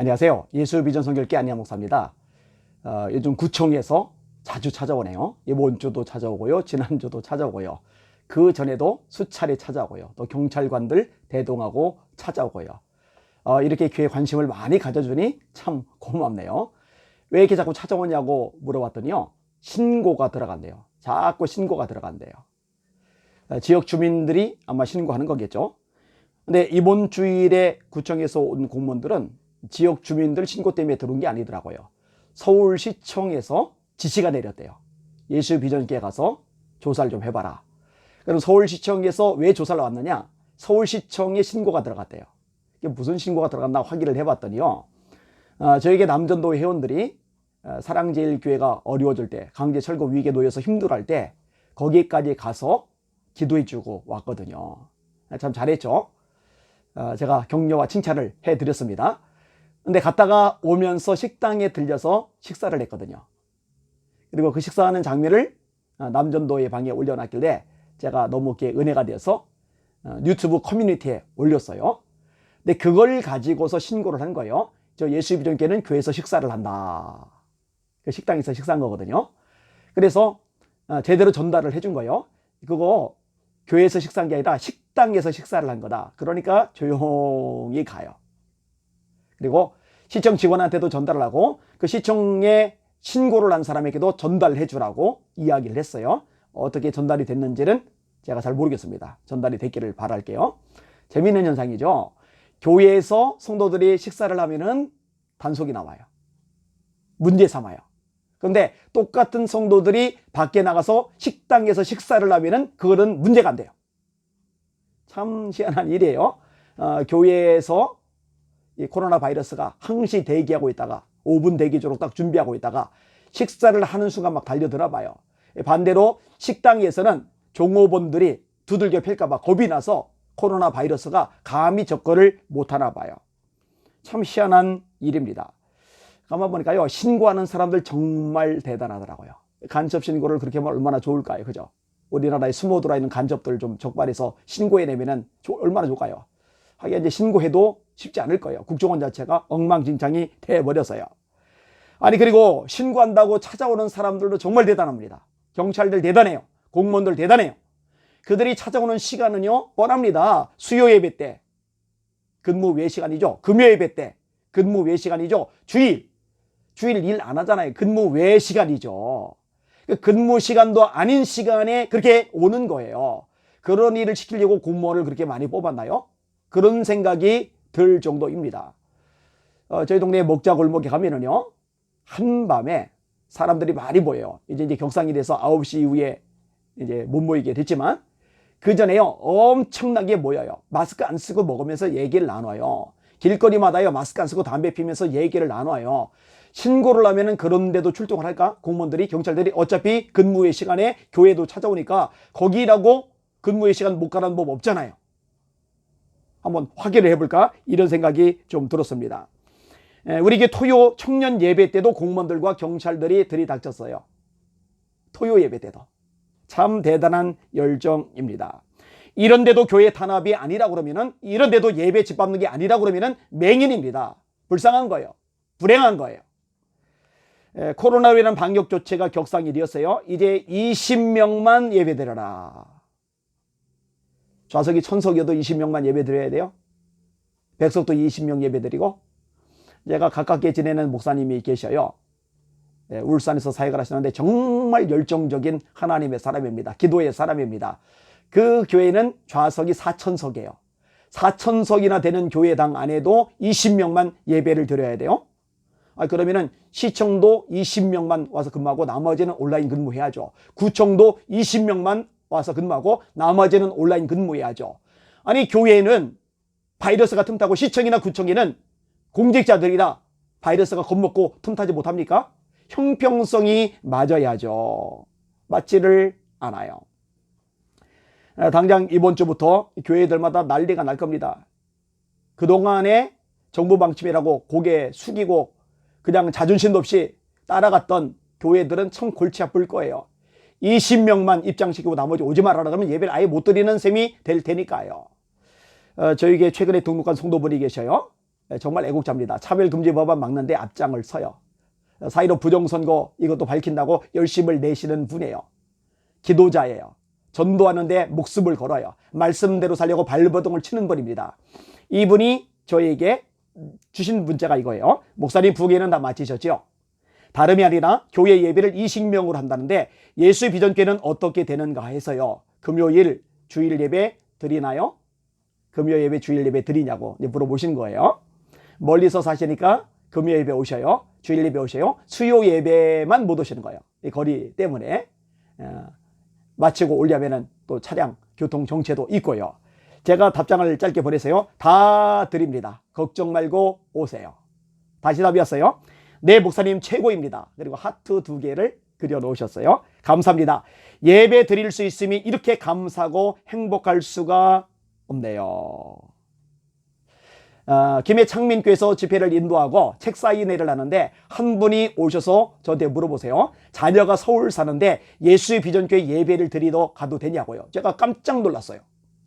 안녕하세요. 예수비전 선교회 안희양 목사입니다. 요즘 구청에서 자주 찾아오네요. 이번 주도 찾아오고요. 지난주도 찾아오고요. 그 전에도 수차례 찾아오고요. 또 경찰관들 대동하고 찾아오고요. 이렇게 교회 관심을 많이 가져주니 참 고맙네요. 왜 이렇게 자꾸 찾아오냐고 물어봤더니요. 신고가 들어간대요. 자꾸 신고가 들어간대요. 지역 주민들이 아마 신고하는 거겠죠. 근데 이번 주일에 구청에서 온 공무원들은 지역 주민들 신고 때문에 들어온 게 아니더라고요. 서울시청에서 지시가 내렸대요. 예수비전교회 가서 조사를 좀 해봐라. 그럼 서울시청에서 왜 조사를 왔느냐? 서울시청에 신고가 들어갔대요. 이게 무슨 신고가 들어갔나 확인을 해봤더니요. 저에게 남전도 회원들이 사랑제일교회가 어려워질 때, 강제 철거 위기에 놓여서 힘들어할 때 거기까지 가서 기도해주고 왔거든요. 참 잘했죠. 제가 격려와 칭찬을 해드렸습니다. 근데 갔다가 오면서 식당에 들려서 식사를 했거든요. 그리고 그 식사하는 장면을 남전도의 방에 올려놨길래 제가 너무 은혜가 되어서 유튜브 커뮤니티에 올렸어요. 근데 그걸 가지고서 신고를 한 거예요. 저 예수비전교회는 교회에서 식사를 한다. 그 식당에서 식사한 거거든요. 그래서 제대로 전달을 해준 거예요. 그거 교회에서 식사한 게 아니라 식당에서 식사를 한 거다. 그러니까 조용히 가요. 그리고 시청 직원한테도 전달을 하고 그 시청에 신고를 한 사람에게도 전달해 주라고 이야기를 했어요. 어떻게 전달이 됐는지는 제가 잘 모르겠습니다. 전달이 됐기를 바랄게요. 재미있는 현상이죠. 교회에서 성도들이 식사를 하면은 단속이 나와요. 문제 삼아요. 그런데 똑같은 성도들이 밖에 나가서 식당에서 식사를 하면은 그거는 문제가 안 돼요. 참 희한한 일이에요. 교회에서 이 코로나 바이러스가 항시 대기하고 있다가 5분 대기조로 딱 준비하고 있다가 식사를 하는 순간 막 달려들어 봐요. 반대로 식당에서는 종업원들이 두들겨 팰까 봐 겁이 나서 코로나 바이러스가 감히 접근을 못하나 봐요. 참 희한한 일입니다. 가만 보니까요, 신고하는 사람들 정말 대단하더라고요. 간첩 신고를 그렇게 하면 얼마나 좋을까요? 그죠? 우리나라에 숨어 들어있는 간첩들 좀 적발해서 신고해내면 얼마나 좋을까요? 하긴 이제 신고해도 쉽지 않을 거예요. 국정원 자체가 엉망진창이 돼버려서요. 아니, 그리고 신고한다고 찾아오는 사람들도 정말 대단합니다. 경찰들 대단해요. 공무원들 대단해요. 그들이 찾아오는 시간은요, 뻔합니다. 수요 예배 때, 근무 외 시간이죠. 금요 예배 때, 근무 외 시간이죠. 주일 일 안 하잖아요. 근무 외 시간이죠. 근무 시간도 아닌 시간에 그렇게 오는 거예요. 그런 일을 시키려고 공무원을 그렇게 많이 뽑았나요? 그런 생각이 들 정도입니다. 저희 동네 먹자 골목에 가면은요, 한밤에 사람들이 많이 보여요. 이제 격상이 돼서 9시 이후에 이제 못 모이게 됐지만, 그 전에요, 엄청나게 모여요. 마스크 안 쓰고 먹으면서 얘기를 나눠요. 길거리마다요, 마스크 안 쓰고 담배 피면서 얘기를 나눠요. 신고를 하면은 그런데도 출동을 할까? 공무원들이, 경찰들이 어차피 근무의 시간에 교회도 찾아오니까 거기라고 근무의 시간 못 가라는 법 없잖아요. 한번 확인을 해볼까? 이런 생각이 좀 들었습니다. 우리 교회 토요 청년 예배 때도 공무원들과 경찰들이 들이닥쳤어요. 토요 예배 때도. 참 대단한 열정입니다. 이런데도 교회 탄압이 아니라 그러면은, 이런데도 예배 집밟는 게 아니라 그러면은 맹인입니다. 불쌍한 거예요. 불행한 거예요. 코로나로 인한 방역 조치가 격상일이었어요. 이제 20명만 예배드려라. 좌석이 1000석이어도 20명만 예배드려야 돼요. 백석도 20명 예배드리고. 제가 가깝게 지내는 목사님이 계셔요. 울산에서 사역을 하시는데 정말 열정적인 하나님의 사람입니다. 기도의 사람입니다. 그 교회는 좌석이 4000석이에요. 4000석이나 되는 교회당 안에도 20명만 예배를 드려야 돼요. 그러면은 시청도 20명만 와서 근무하고 나머지는 온라인 근무해야죠. 구청도 20명만 와서 근무하고 나머지는 온라인 근무해야죠. 아니, 교회는 바이러스가 틈타고 시청이나 구청에는 공직자들이라 바이러스가 겁먹고 틈타지 못합니까? 형평성이 맞아야죠. 맞지를 않아요. 당장 이번 주부터 교회들마다 난리가 날 겁니다. 그동안에 정부 방침이라고 고개 숙이고 그냥 자존심도 없이 따라갔던 교회들은 참 골치 아플 거예요. 20명만 입장시키고 나머지 오지 말아라 그러면 예배를 아예 못 드리는 셈이 될 테니까요. 저에게 최근에 등록한 성도분이 계셔요. 정말 애국자입니다. 차별금지 법안 막는데 앞장을 서요. 4.15 부정선거 이것도 밝힌다고 열심을 내시는 분이에요. 기도자예요. 전도하는데 목숨을 걸어요. 말씀대로 살려고 발버둥을 치는 분입니다. 이분이 저에게 주신 문자가 이거예요. 목사님 부계는 다 마치셨죠? 다름이 아니라 교회 예배를 이식명으로 한다는데 예수 비전교회는 어떻게 되는가 해서요. 금요일 주일 예배 드리나요? 금요 예배 주일 예배 드리냐고 물어보신 거예요. 멀리서 사시니까 금요 예배 오셔요. 주일 예배 오셔요. 수요 예배만 못 오시는 거예요. 이 거리 때문에. 마치고 오려면은 또 차량 교통 정체도 있고요. 제가 답장을 짧게 보내세요. 다 드립니다. 걱정 말고 오세요. 다시 답이었어요. 네, 목사님 최고입니다. 그리고 하트 2개를 그려 놓으셨어요. 감사합니다. 예배 드릴 수 있음이 이렇게 감사하고 행복할 수가 없네요. 김해 창민교에서 집회를 인도하고 책 사인회를 하는데 한 분이 오셔서 저한테 물어보세요. 자녀가 서울 사는데 예수의 비전교회 예배를 드리러 가도 되냐고요. 제가 깜짝 놀랐어요.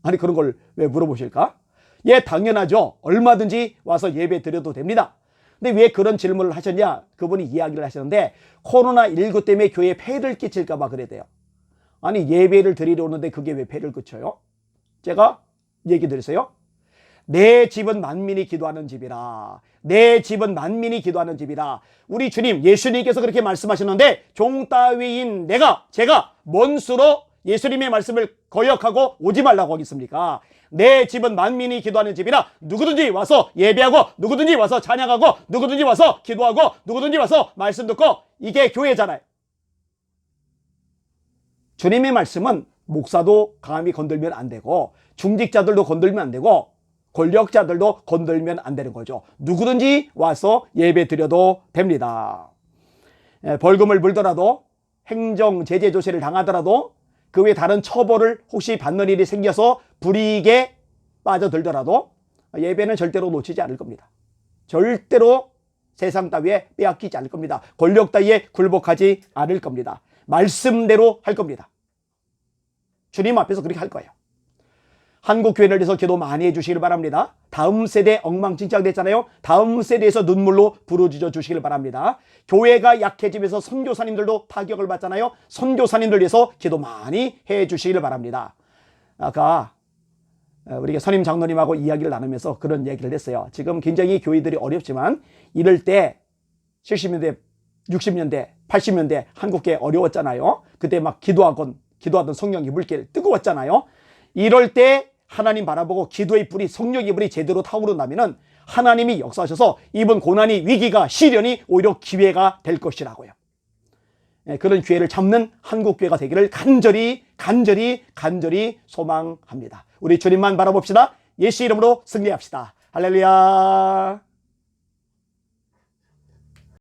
아니 그런 걸 왜 물어보실까? 예, 당연하죠. 얼마든지 와서 예배 드려도 됩니다. 근데 왜 그런 질문을 하셨냐? 그분이 이야기를 하시는데 코로나19 때문에 교회에 폐를 끼칠까 봐 그래야 돼요. 아니 예배를 드리러 오는데 그게 왜 폐를 끼쳐요? 제가 얘기 드렸어요. 내 집은 만민이 기도하는 집이라. 내 집은 만민이 기도하는 집이라. 우리 주님 예수님께서 그렇게 말씀하셨는데 종 따위인 제가 뭔 수로 예수님의 말씀을 거역하고 오지 말라고 하겠습니까? 내 집은 만민이 기도하는 집이라 누구든지 와서 예배하고 누구든지 와서 찬양하고 누구든지 와서 기도하고 누구든지 와서 말씀 듣고 이게 교회잖아요. 주님의 말씀은 목사도 감히 건들면 안 되고 중직자들도 건들면 안 되고 권력자들도 건들면 안 되는 거죠. 누구든지 와서 예배 드려도 됩니다. 벌금을 물더라도 행정 제재 조치를 당하더라도 그 외에 다른 처벌을 혹시 받는 일이 생겨서 불이익에 빠져들더라도 예배는 절대로 놓치지 않을 겁니다. 절대로 세상 따위에 빼앗기지 않을 겁니다. 권력 따위에 굴복하지 않을 겁니다. 말씀대로 할 겁니다. 주님 앞에서 그렇게 할 거예요. 한국 교회를 위해서 기도 많이 해주시길 바랍니다. 다음 세대 엉망진창 됐잖아요. 다음 세대에서 눈물로 부르짖어 주시길 바랍니다. 교회가 약해지면서 선교사님들도 타격을 받잖아요. 선교사님들 위해서 기도 많이 해주시길 바랍니다. 아까 우리가 선임 장로님하고 이야기를 나누면서 그런 얘기를 했어요. 지금 굉장히 교회들이 어렵지만 이럴 때 70년대, 60년대, 80년대 한국교회 어려웠잖아요. 그때 막 기도하던 성령의 물길 뜨거웠잖아요. 이럴 때 하나님 바라보고 기도의 불이 성령의 불이 제대로 타오른다면 하나님이 역사하셔서 이번 고난이 위기가 시련이 오히려 기회가 될 것이라고요. 그런 기회를 잡는 한국교회가 되기를 간절히 소망합니다. 우리 주님만 바라봅시다. 예수 이름으로 승리합시다. 할렐루야.